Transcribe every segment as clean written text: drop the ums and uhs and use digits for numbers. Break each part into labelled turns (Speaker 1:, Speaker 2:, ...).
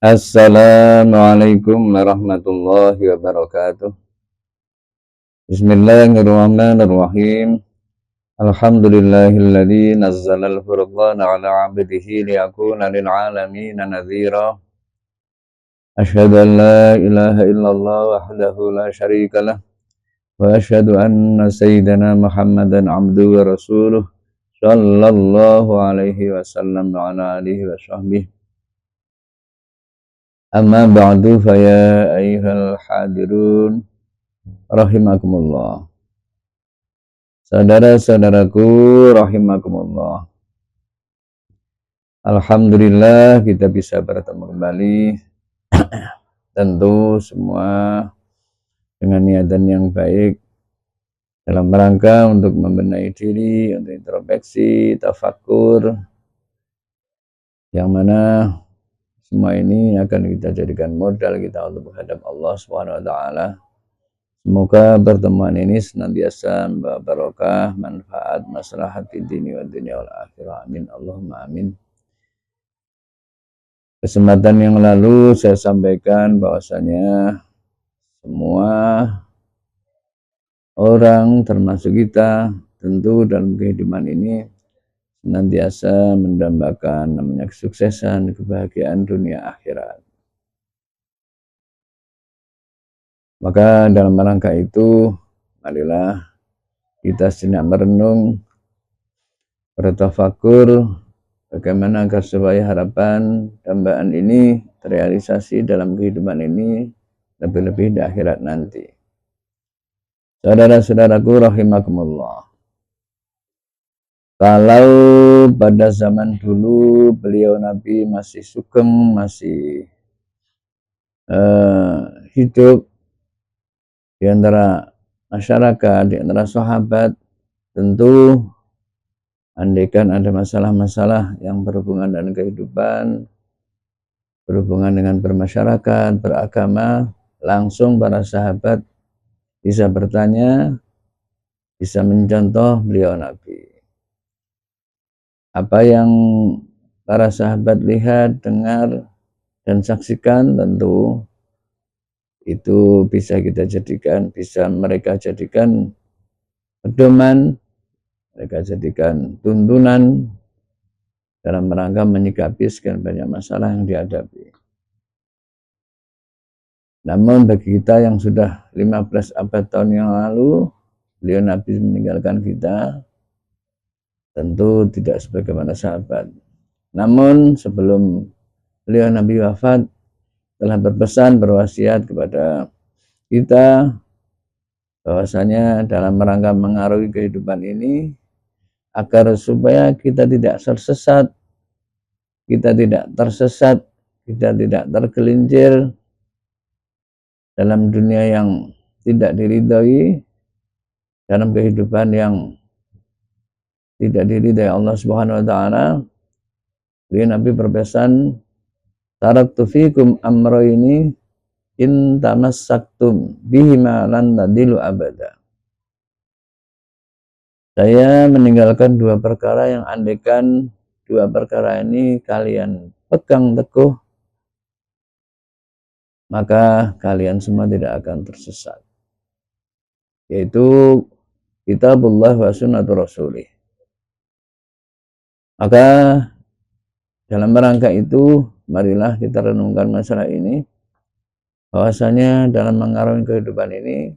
Speaker 1: Assalamualaikum warahmatullahi wabarakatuh. Bismillahirrahmanirrahim. Alhamdulillahilladzi nazzalal furqana ala 'abdihi liyakuna lil 'alamina nadhira. Asyhadu an la ilaha illallah wahdahu la syarikalah wa asyhadu anna sayyidana Muhammadan 'abduhu wa rasuluh sallallahu alaihi wasallam wa ala alihi wa sahbihi. Amma ba'du fa ya ayyuhal hadirun rahimakumullah. Saudara-saudaraku rahimakumullah. Alhamdulillah kita bisa bertemu kembali. Tentu semua dengan niatan yang baik dalam rangka untuk membenahi diri, untuk introspeksi, tafakur, yang mana semua ini akan kita jadikan modal kita untuk menghadap Allah Subhanahu wa taala. Semoga pertemuan ini senantiasa membawa barokah, manfaat, maslahat di dini wa dunia wal akhirah. Amin. Allahumma amin. Kesempatan yang lalu saya sampaikan bahwasanya semua orang termasuk kita tentu dalam kehidupan ini senantiasa mendambakan namanya kesuksesan, kebahagiaan dunia akhirat. Maka dalam rangka itu marilah kita sejenak merenung, bertafakur bagaimana agar supaya harapan dambaan ini terrealisasi dalam kehidupan ini, lebih-lebih di akhirat nanti. Saudara-saudaraku rahimakumullah. Kalau pada zaman dulu beliau Nabi masih sugeng, masih hidup di antara masyarakat, di antara sahabat, tentu andaikan ada masalah-masalah yang berhubungan dengan kehidupan, berhubungan dengan bermasyarakat, beragama, langsung para sahabat bisa bertanya, bisa mencontoh beliau Nabi. Apa yang para sahabat lihat, dengar, dan saksikan tentu itu bisa kita jadikan, bisa mereka jadikan pedoman, mereka jadikan tuntunan dalam rangka menyikapi sekian banyak masalah yang dihadapi. Namun bagi kita yang sudah 15 abad tahun yang lalu, beliau Nabi meninggalkan kita, tentu tidak sebagaimana sahabat. Namun sebelum beliau Nabi wafat, telah berpesan, berwasiat kepada kita bahwasanya dalam rangka mengaruhi kehidupan ini agar supaya kita tidak tersesat, kita tidak tersesat, kita tidak tergelincir dalam dunia yang tidak diridhoi, dalam kehidupan yang tidak diridhoi Allah Subhanahu wa taala. Beliau Nabi berpesan, taraktu fikum amrayni in tamassaktum bihima lan tadilu abada. Saya meninggalkan dua perkara yang andaikan dua perkara ini kalian pegang teguh, maka kalian semua tidak akan tersesat. Yaitu kitabullah wa sunnatu rasulih. Maka dalam rangka itu marilah kita renungkan masalah ini, bahwasanya dalam mengarungi kehidupan ini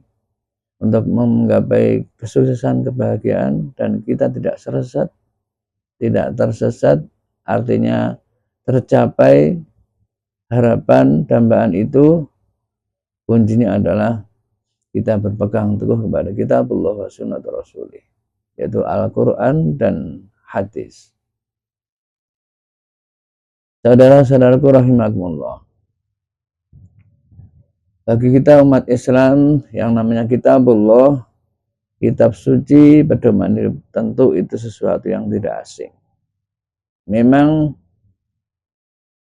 Speaker 1: untuk menggapai kesuksesan, kebahagiaan, dan kita tidak tersesat, tidak tersesat, artinya tercapai harapan dambaan itu, kuncinya adalah kita berpegang teguh kepada kitabullah wa sunnatu rasulih, yaitu Al-Quran dan hadis. Saudara-saudaraku rahimakumullah, bagi kita umat Islam yang namanya kitabullah, kitab suci, pedoman hidup, tentu itu sesuatu yang tidak asing. Memang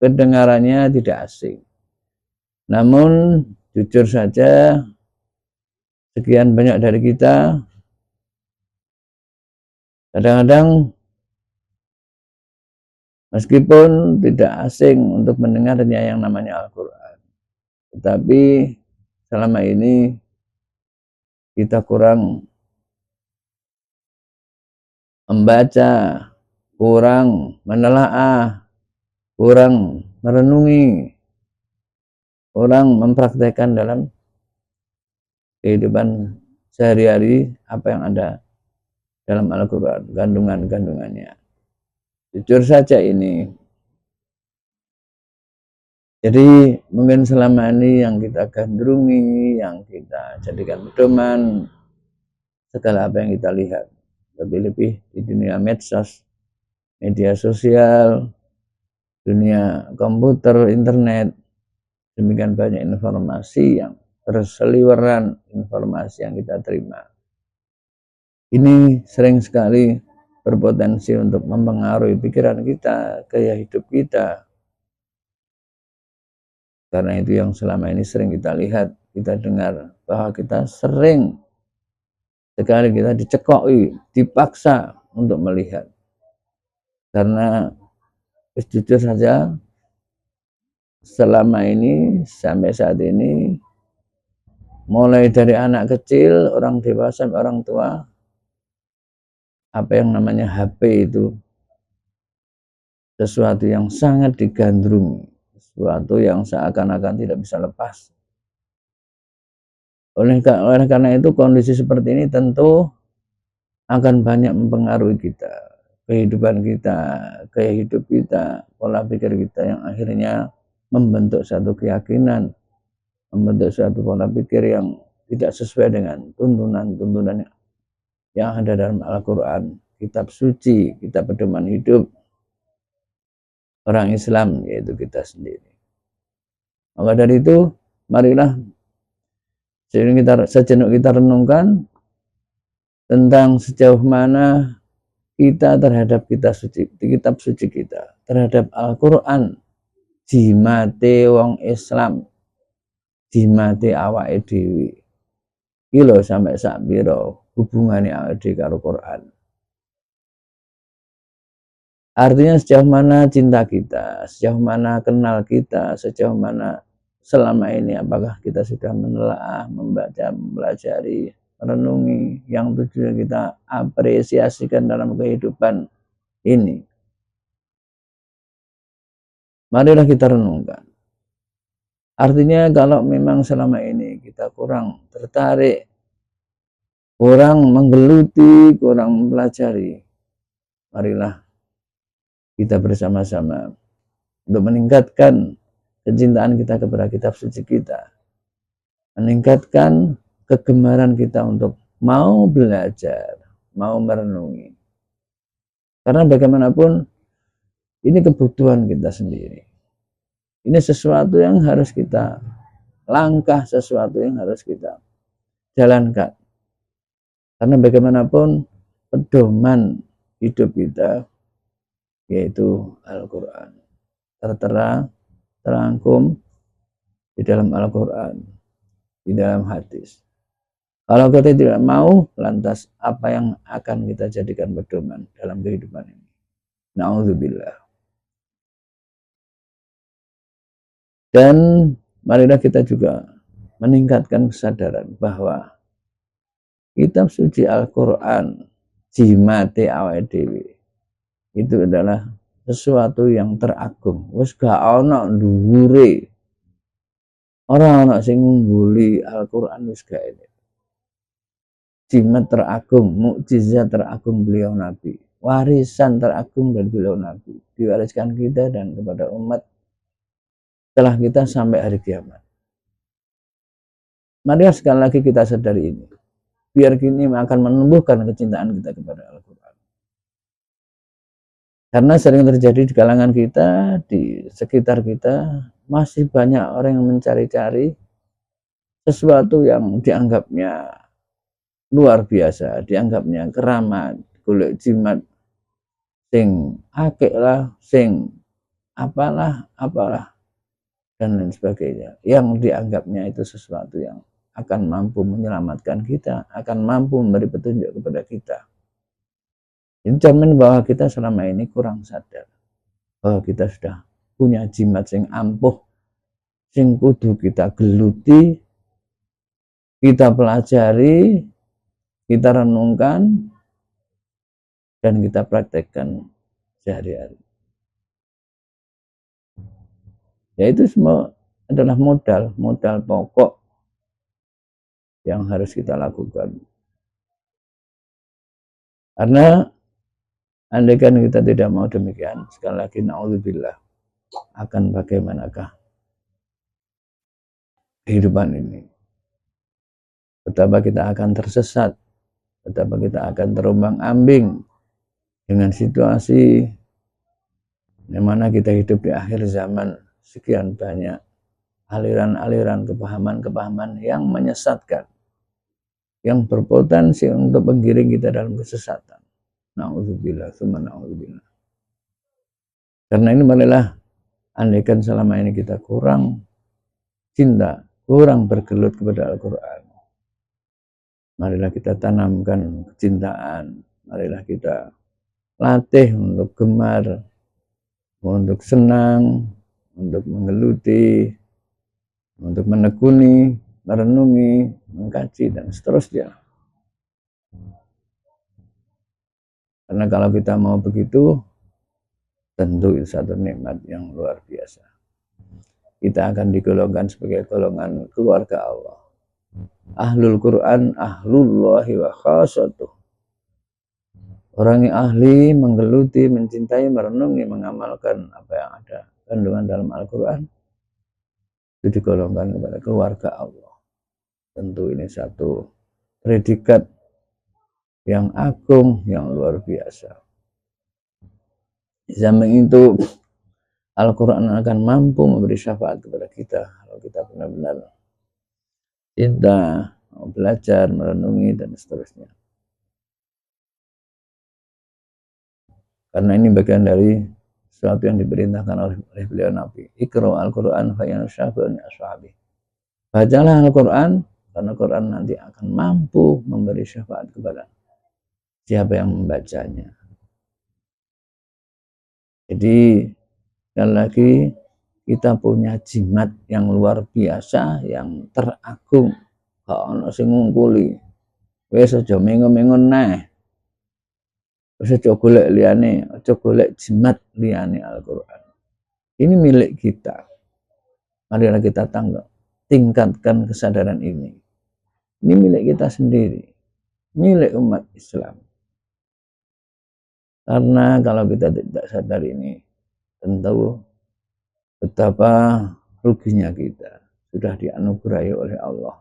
Speaker 1: kedengarannya tidak asing, namun jujur saja sekian banyak dari kita kadang-kadang Meskipun tidak asing untuk mendengarnya yang namanya Al-Quran, tetapi selama ini kita kurang membaca, kurang menelaah, kurang merenungi, kurang mempraktekkan dalam kehidupan sehari-hari apa yang ada dalam Al-Quran, kandungan-kandungannya. Jujur saja ini. Jadi mungkin selama ini yang kita gandrungi, yang kita jadikan pedoman, segala apa yang kita lihat. Lebih-lebih di dunia medsos, media sosial, dunia komputer, internet. Demikian banyak informasi yang berseliweran, informasi yang kita terima. Ini sering sekali berpotensi untuk mempengaruhi pikiran kita, gaya hidup kita. Karena itu yang selama ini sering kita lihat, kita dengar, bahwa kita sering sekali kita dicekoi, dipaksa untuk melihat. Karena jujur saja, selama ini, sampai saat ini, mulai dari anak kecil, orang dewasa, orang tua, apa yang namanya HP itu sesuatu yang sangat digandrungi, sesuatu yang seakan-akan tidak bisa lepas. Oleh karena itu kondisi seperti ini tentu akan banyak mempengaruhi kita, kehidupan kita, gaya hidup kita, pola pikir kita, yang akhirnya membentuk satu keyakinan, membentuk suatu pola pikir yang tidak sesuai dengan tuntunan-tuntunan yang ada dalam Al-Quran, kitab suci, kitab pedoman hidup orang Islam, yaitu kita sendiri. Maka dari itu, marilah sejenak kita renungkan tentang sejauh mana kita terhadap kitab suci kita, terhadap Al-Quran, jimate wong Islam, jimate awake dhewe. Kilo sampai sak piro hubungannya awake dhewe karo Quran. Artinya sejauh mana cinta kita, sejauh mana kenal kita, sejauh mana selama ini apakah kita sudah menelaah, membaca, mempelajari, merenungi yang tujuan kita apresiasikan dalam kehidupan ini. Marilah kita renungkan. Artinya kalau memang selama ini kita kurang tertarik, kurang menggeluti, kurang mempelajari, marilah kita bersama-sama untuk meningkatkan kecintaan kita kepada kitab suci kita, meningkatkan kegemaran kita untuk mau belajar, mau merenungi. Karena bagaimanapun ini kebutuhan kita sendiri. Ini sesuatu yang harus kita langkah, sesuatu yang harus kita jalankan. Karena bagaimanapun pedoman hidup kita yaitu Al-Quran. Tertera, terangkum di dalam Al-Quran, di dalam hadis. Kalau kita tidak mau, lantas apa yang akan kita jadikan pedoman dalam kehidupan ini? Na'udzubillah. Dan marilah kita juga meningkatkan kesadaran bahwa kitab suci Al-Quran, jimate awake dhewe, itu adalah sesuatu yang teragung. Wis gak ana dhuwure. Ora ana sing ngumbuli Al-Quran wis gak ini. Jimat teragung, mukjizat teragung beliau Nabi, warisan teragung dari beliau Nabi, diwariskan kita dan kepada umat setelah kita sampai hari kiamat. Mari sekali lagi kita sadari ini, biar kini akan menumbuhkan kecintaan kita kepada Al-Quran. Karena sering terjadi di kalangan kita, di sekitar kita, masih banyak orang yang mencari-cari sesuatu yang dianggapnya luar biasa, dianggapnya keramat, golek jimat sing akeh lah, sing apalah, dan lain sebagainya, yang dianggapnya itu sesuatu yang akan mampu menyelamatkan kita, akan mampu memberi petunjuk kepada kita. Ini cermin bahwa kita selama ini kurang sadar. bahwa kita sudah punya jimat sing ampuh, sing kudu kita geluti, kita pelajari, kita renungkan, dan kita praktekkan sehari-hari. Ya itu semua adalah modal pokok yang harus kita lakukan. Karena andaikan kita tidak mau demikian, sekali lagi na'udzubillah, akan bagaimanakah kehidupan ini? Betapa kita akan tersesat, betapa kita akan terombang-ambing dengan situasi di mana kita hidup di akhir zaman. Sekian banyak aliran-aliran kepahaman-kepahaman yang menyesatkan, yang berpotensi untuk menggiring kita dalam kesesatan. Na'udzubillah, tsumma na'udzubillah. Karena ini marilah, andaikan selama ini kita kurang cinta, kurang bergelut kepada Al-Quran, marilah kita tanamkan kecintaan, marilah kita latih untuk gemar, untuk senang, untuk menggeluti, untuk menekuni, merenungi, mengkaji, dan seterusnya. Karena kalau kita mau begitu, tentu itu satu nikmat yang luar biasa. Kita akan digolongkan sebagai golongan keluarga Allah. Ahlul Quran, ahlullahi wa khasatuh. Orang yang ahli, menggeluti, mencintai, merenungi, mengamalkan apa yang ada kandungan dalam Al-Quran, itu digolongkan kepada keluarga Allah. Tentu ini satu predikat yang agung, yang luar biasa. Di samping itu, Al-Quran akan mampu memberi syafaat kepada kita kalau kita benar-benar cinta, mau belajar, merenungi, dan seterusnya. Karena ini bagian dari sesuatu yang diperintahkan oleh beliau Nabi. Iqra al-Quran fa'inna syafi'un ashabi. Bacalah Al-Quran, karena Quran nanti akan mampu memberi syafaat kepada siapa yang membacanya. Jadi sekali lagi kita punya jimat yang luar biasa, yang teragung. Kalau ono sing ngungkuli, wis aja mengo-mengon nae. Wis aja golek liyane, aja golek jimat liyane Al-Qur'an. Ini milik kita. Marilah kita tingkatkan kesadaran ini. Ini milik kita sendiri, milik umat Islam. Karena kalau kita tidak sadar ini, tentu betapa ruginya kita. Sudah dianugerahi oleh Allah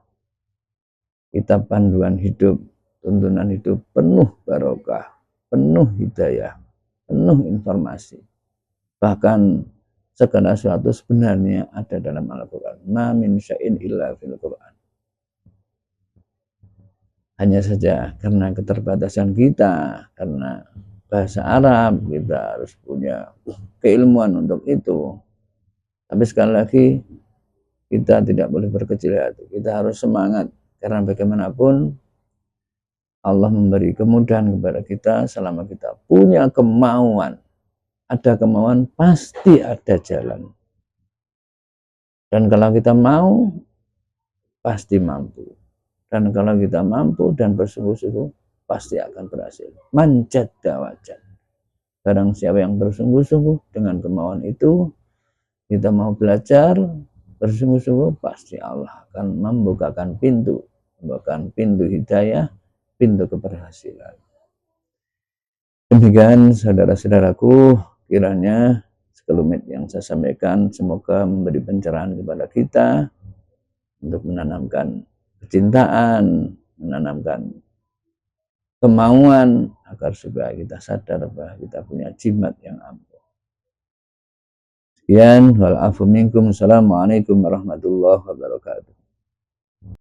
Speaker 1: kitab panduan hidup, tuntunan hidup penuh barokah, penuh hidayah, penuh informasi. Bahkan segala sesuatu sebenarnya ada dalam Al-Quran. Ma min syai'in illa fil Quran. Hanya saja karena keterbatasan kita, karena bahasa Arab, kita harus punya keilmuan untuk itu. Tapi sekali lagi, kita tidak boleh berkecil hati. Kita harus semangat. Karena bagaimanapun, Allah memberi kemudahan kepada kita selama kita punya kemauan. Ada kemauan, pasti ada jalan. Dan kalau kita mau, pasti mampu. Dan kalau kita mampu dan bersungguh-sungguh, pasti akan berhasil. Manjat dawajat. Barang siapa yang bersungguh-sungguh dengan kemauan itu, kita mau belajar, bersungguh-sungguh, pasti Allah akan membukakan pintu hidayah, pintu keberhasilan. Demikian saudara-saudaraku, kiranya sekelumit yang saya sampaikan semoga memberi pencerahan kepada kita untuk menanamkan kecintaan, menanamkan kemauan agar supaya kita sadar bahwa kita punya jimat yang ampuh. Sekian, wal afu minkum. Assalamualaikum warahmatullahi wabarakatuh.